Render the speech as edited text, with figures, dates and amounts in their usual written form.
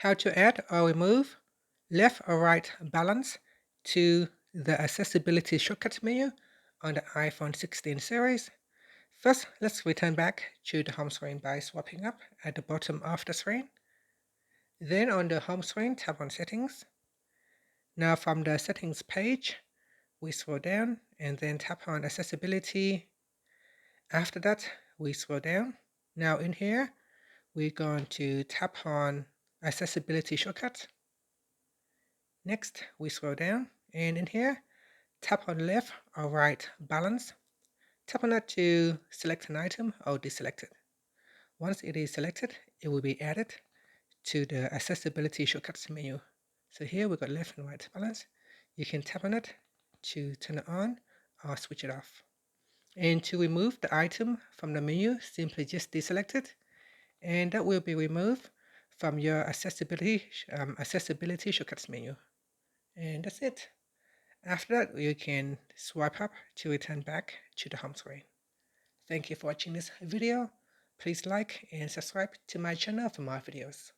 How to add or remove left or right balance to the accessibility shortcut menu on the iPhone 16 series. First, let's return back to the home screen by swiping up at the bottom of the screen. Then on the home screen, tap on Settings. Now from the Settings page, we scroll down and then tap on Accessibility. After that, we scroll down. Now in here, we're going to tap on Accessibility Shortcut. Next, we scroll down, and in here, tap on left or right balance. Tap on that to select an item or deselect it. Once it is selected, it will be added to the accessibility shortcuts menu. So here we've got left and right balance. You can tap on it to turn it on or switch it off. And to remove the item from the menu, simply just deselect it, and that will be removed from your accessibility shortcuts menu. And that's it. After that, you can swipe up to return back to the home screen. Thank you for watching this video. Please like and subscribe to my channel for more videos.